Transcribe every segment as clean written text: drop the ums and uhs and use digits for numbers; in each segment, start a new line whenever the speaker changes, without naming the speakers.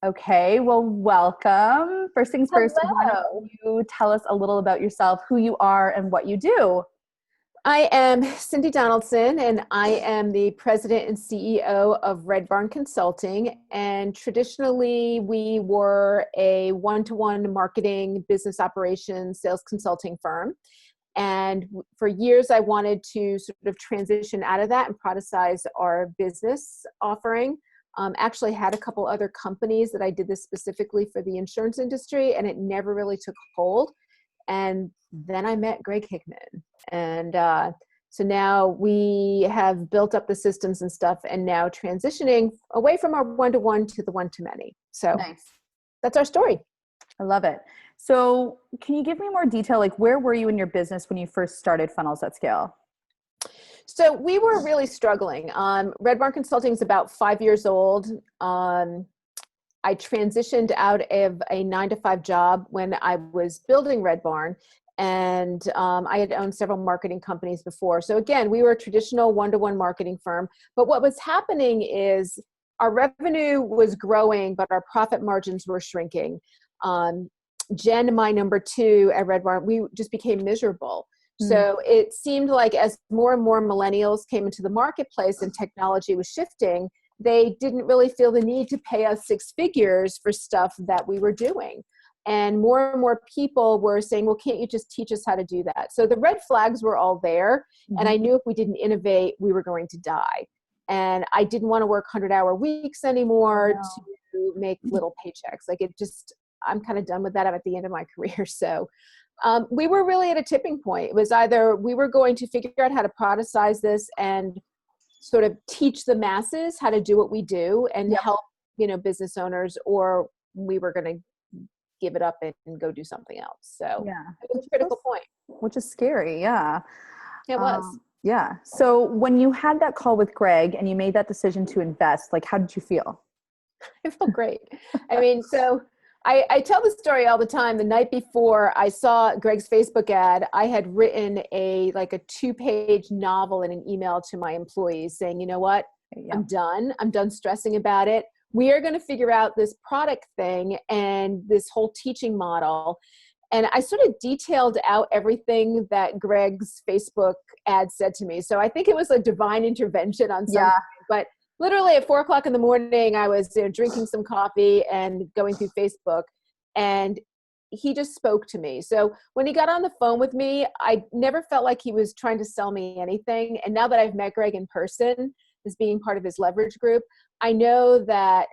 Okay, well, welcome. First things first, why don't
Hello.
you tell us a little about yourself, who you are, and what you do?
I am Cindy Donaldson, and I am the president and CEO of Red Barn Consulting. And traditionally, we were a one-to-one marketing, business operations, sales consulting firm. And for years, I wanted to sort of transition out of that and productize our business offering. Actually had a couple other companies that I did this specifically for the insurance industry, and it never really took hold. And then I met Greg Hickman. And so now we have built up the systems and stuff, and now transitioning away from our one-to-one to the one-to-many. So
Nice.
that's our story.
I love it. So, can you give me more detail? Like, where were you in your business when you first started Funnels at Scale?
So we were really struggling. Red Barn Consulting is about 5 years old. I transitioned out of a 9-to-5 job when I was building Red Barn, and I had owned several marketing companies before. So again, we were a traditional one-to-one marketing firm. But what was happening is our revenue was growing, but our profit margins were shrinking. Jen, my number two at Red Barn, we just became miserable. So it seemed like as more and more millennials came into the marketplace and technology was shifting, they didn't really feel the need to pay us six figures for stuff that we were doing. And more people were saying, well, can't you just teach us how to do that? So the red flags were all there. And I knew if we didn't innovate, we were going to die. And I didn't want to work 100-hour weeks anymore to make little paychecks. Like it just, I'm kind of done with that. I'm at the end of my career. So we were really at a tipping point. It was either we were going to figure out how to productize this and sort of teach the masses how to do what we do and help, business owners, or we were going to give it up and go do something else. So it was a critical point.
Which is scary. Yeah.
It was.
Yeah. So when you had that call with Greg and you made that decision to invest, like, how did you feel?
I felt great. I mean, so I tell the story all the time. The night before I saw Greg's Facebook ad, I had written a 2-page novel in an email to my employees saying, you know what, I'm done. I'm done stressing about it. We are going to figure out this product thing and this whole teaching model. And I sort of detailed out everything that Greg's Facebook ad said to me. So I think it was a divine intervention on something, but literally at 4:00 in the morning, I was drinking some coffee and going through Facebook, and he just spoke to me. So when he got on the phone with me, I never felt like he was trying to sell me anything. And now that I've met Greg in person as being part of his leverage group, I know that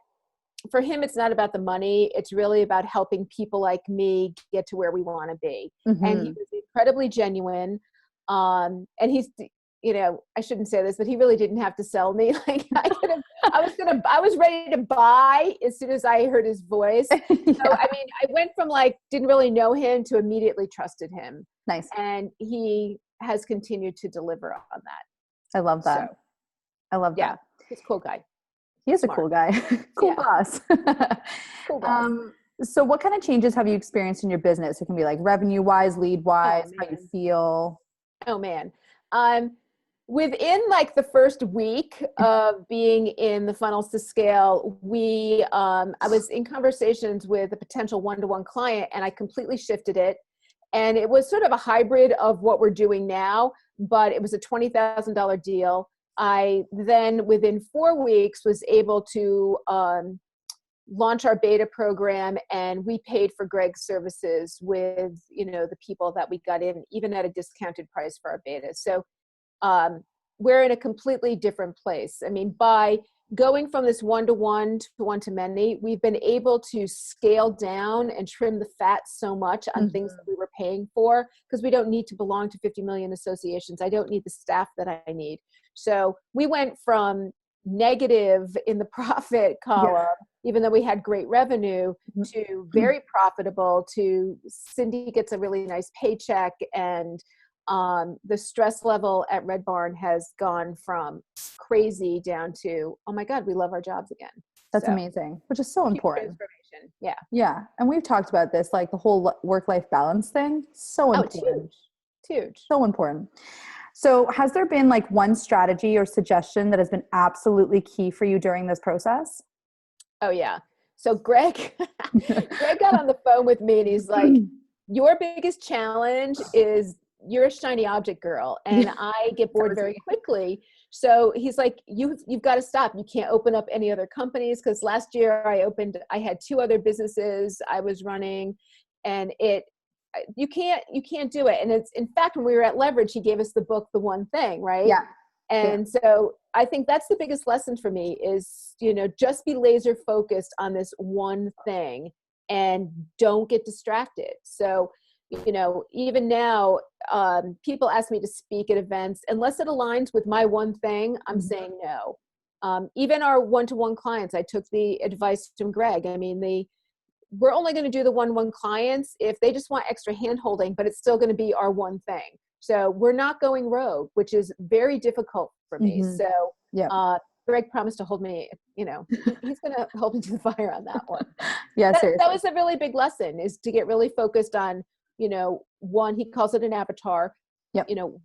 for him, it's not about the money. It's really about helping people like me get to where we want to be. And he was incredibly genuine. And he's, I shouldn't say this, but he really didn't have to sell me. Like I was ready to buy as soon as I heard his voice. So, I mean, I went from didn't really know him to immediately trusted him.
Nice.
And he has continued to deliver on that.
I love that.
So,
I love that.
He's a cool guy.
He is a cool guy. Cool boss.
Cool boss.
So what kind of changes have you experienced in your business? It can be like revenue wise, lead wise, how you feel.
Oh man. Within the first week of being in the Funnels to Scale, I was in conversations with a potential one-to-one client, and I completely shifted it. And it was sort of a hybrid of what we're doing now, but it was a $20,000 deal. I then, within 4 weeks, was able to launch our beta program, and we paid for Greg's services with, the people that we got in, even at a discounted price for our beta. So we're in a completely different place. I mean, by going from this one-to-one to one-to-many, we've been able to scale down and trim the fat so much on things that we were paying for, because we don't need to belong to 50 million associations. I don't need the staff that I need. So we went from negative in the profit column, even though we had great revenue, to very profitable, to Cindy gets a really nice paycheck, and the stress level at Red Barn has gone from crazy down to, oh my God, we love our jobs again.
That's amazing, which is so important.
Transformation. Yeah.
Yeah. And we've talked about this, the whole work-life balance thing. So important.
It's huge.
So important. So has there been one strategy or suggestion that has been absolutely key for you during this process?
Oh yeah. So Greg, Greg got on the phone with me and he's like, your biggest challenge is you're a shiny object girl and I get bored very quickly. So he's like, you've got to stop. You can't open up any other companies. Cause last year I had 2 other businesses I was running and you can't do it. And it's, in fact, when we were at Leverage, he gave us the book, The One Thing, right?
Yeah.
And so I think that's the biggest lesson for me is, just be laser focused on this one thing and don't get distracted. So, even now, people ask me to speak at events, unless it aligns with my one thing, I'm saying no. Even our one-to-one clients, I took the advice from Greg. I mean, we're only going to do the one-on-one clients if they just want extra hand-holding, but it's still going to be our one thing. So we're not going rogue, which is very difficult for me. So Greg promised to hold me, he's going to hold me to the fire on that one.
Yeah,
that was a really big lesson, is to get really focused on, one, he calls it an avatar,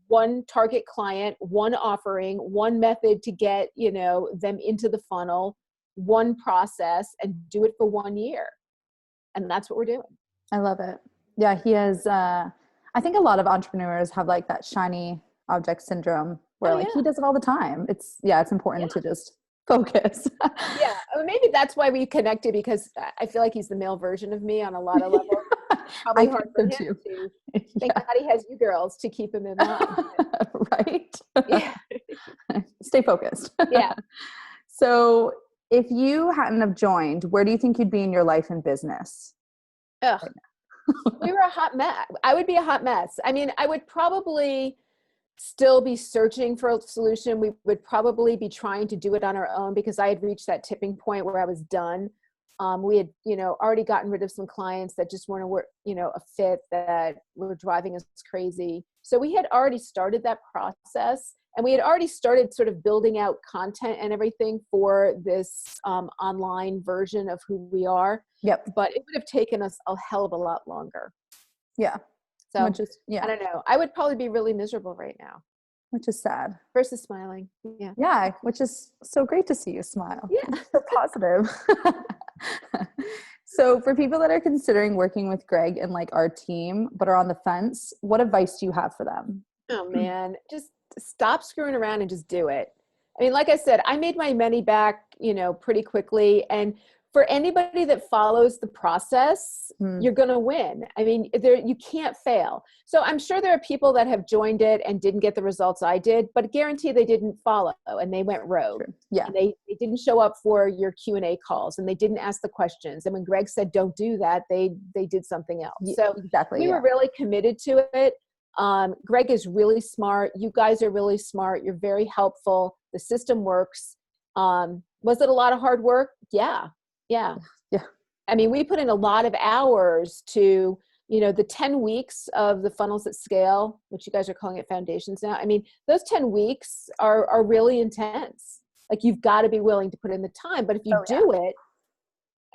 one target client, one offering, one method to get, them into the funnel, one process, and do it for 1 year. And that's what we're doing.
I love it. Yeah, he has, I think a lot of entrepreneurs have like that shiny object syndrome where he does it all the time. It's important to just focus.
Yeah. Maybe that's why we connected, because I feel like he's the male version of me on a lot of levels. Probably hard for him too. Thank God he has you girls to keep him in line.
Right?
Yeah.
Stay focused.
Yeah.
So if you hadn't have joined, where do you think you'd be in your life and business?
Ugh. We were a hot mess. I would be a hot mess. I mean, I would probably still be searching for a solution. We would probably be trying to do it on our own, because I had reached that tipping point where I was done. We had, already gotten rid of some clients that just weren't a fit, that were driving us crazy. So we had already started that process, and we had already started sort of building out content and everything for this online version of who we are.
Yep.
But it would have taken us a hell of a lot longer.
Yeah.
So I don't know. I would probably be really miserable right now.
Which is sad.
Versus smiling. Yeah.
Yeah. Which is so great to see you smile.
Yeah.
So positive. So for people that are considering working with Greg and like our team, but are on the fence, what advice do you have for them?
Oh man, just stop screwing around and just do it. I mean, like I said, I made my money back, pretty quickly. And for anybody that follows the process, you're going to win. I mean, you can't fail. So I'm sure there are people that have joined it and didn't get the results I did, but guarantee they didn't follow and they went rogue.
True. Yeah.
And they didn't show up for your Q&A calls, and they didn't ask the questions. And when Greg said, don't do that, they did something else. So
exactly.
We were really committed to it. Greg is really smart. You guys are really smart. You're very helpful. The system works. Was it a lot of hard work? Yeah. I mean, we put in a lot of hours to, the 10 weeks of the Funnels at Scale, which you guys are calling it Foundations now. I mean, those 10 weeks are really intense. Like, you've got to be willing to put in the time, but if you do it,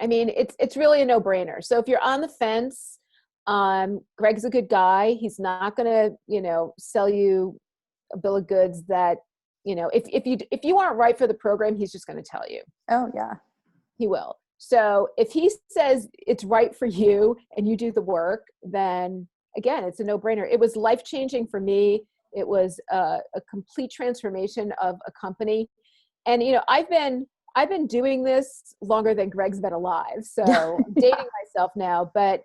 I mean, it's really a no-brainer. So if you're on the fence, Greg's a good guy. He's not going to, sell you a bill of goods that, if you aren't right for the program, he's just going to tell you.
Oh yeah.
He will. So if he says it's right for you and you do the work, then again, it's a no-brainer. It was life-changing for me. It was a complete transformation of a company. And, I've been doing this longer than Greg's been alive. So I'm dating myself now, but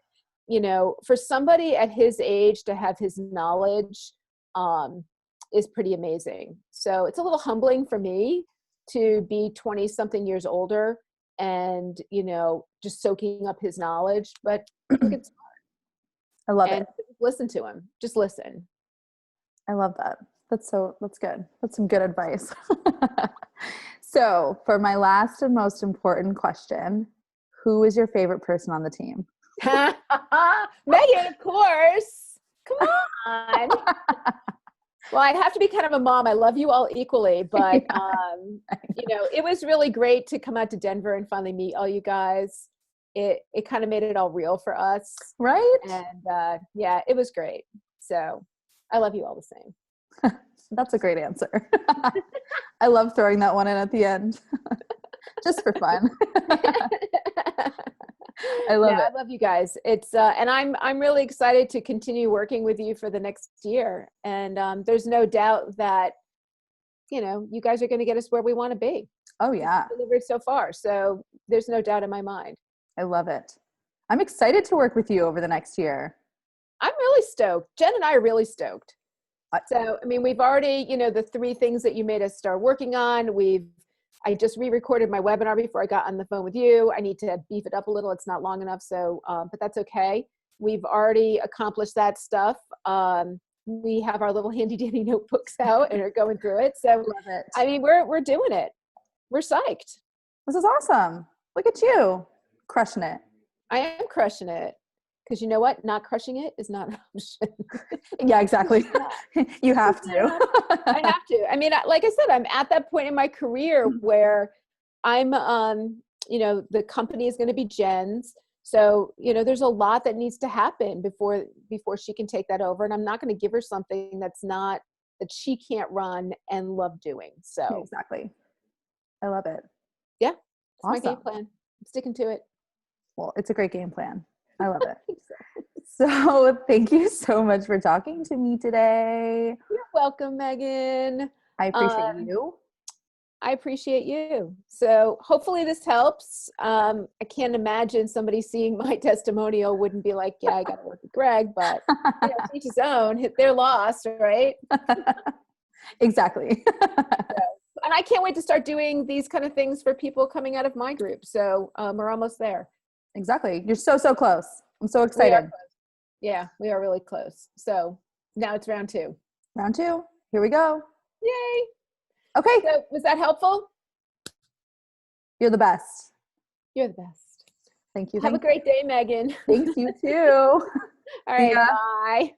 for somebody at his age to have his knowledge is pretty amazing. So it's a little humbling for me to be 20 something years older and, just soaking up his knowledge, but I think it's smart.
I love it.
Listen to him. Just listen.
I love that. That's good. That's some good advice. So for my last and most important question, who is your favorite person on the team?
Megan, of course. Come on. Well, I have to be kind of a mom. I love you all equally, but it was really great to come out to Denver and finally meet all you guys. It kind of made it all real for us.
Right?
And it was great. So I love you all the same.
That's a great answer. I love throwing that one in at the end. Just for fun. I
No,
love
I
it.
love you guys. It's and I'm really excited to continue working with you for the next year. And there's no doubt that you guys are going to get us where we want to be.
Oh
You've
yeah,
delivered so far, so there's no doubt in my mind.
I love it. I'm excited to work with you over the next year.
I'm really stoked. Jen and I are really stoked.
I,
So, I mean, we've already, the three things that you made us start working on. I just re-recorded my webinar before I got on the phone with you. I need to beef it up a little. It's not long enough, so, but that's okay. We've already accomplished that stuff. We have our little handy dandy notebooks out and are going through it. So,
love it.
I mean, we're doing it. We're psyched.
This is awesome. Look at you, crushing it.
I am crushing it. Because you know what? Not crushing it is not an option.
Yeah, exactly. You have
It's not an option. I
to.
have to. I mean, like I said, I'm at that point in my career where I'm, the company is going to be Jen's. So, there's a lot that needs to happen before she can take that over. And I'm not going to give her something that she can't run and love doing. So
Exactly. I love it.
yeah, it's my game
Awesome.
plan. I'm sticking to it.
Well, it's a great game plan. I love it. So thank you so much for talking to me today.
You're welcome, Megan.
I appreciate
Um,
you.
I appreciate you. So hopefully this helps. I can't imagine somebody seeing my testimonial wouldn't be like, yeah, I got to work with Greg, but to each his own, they're lost, right?
Exactly.
And I can't wait to start doing these kind of things for people coming out of my group. So we're almost there.
Exactly. You're so, so close. I'm so
We are
excited.
close. Yeah, we are really close. So now it's round 2.
Round 2. Here we go.
Yay.
Okay.
So was that helpful?
You're the best.
You're the best.
Thank you.
Have a great day, Megan.
Thanks, you too.
All right,
ya.
bye.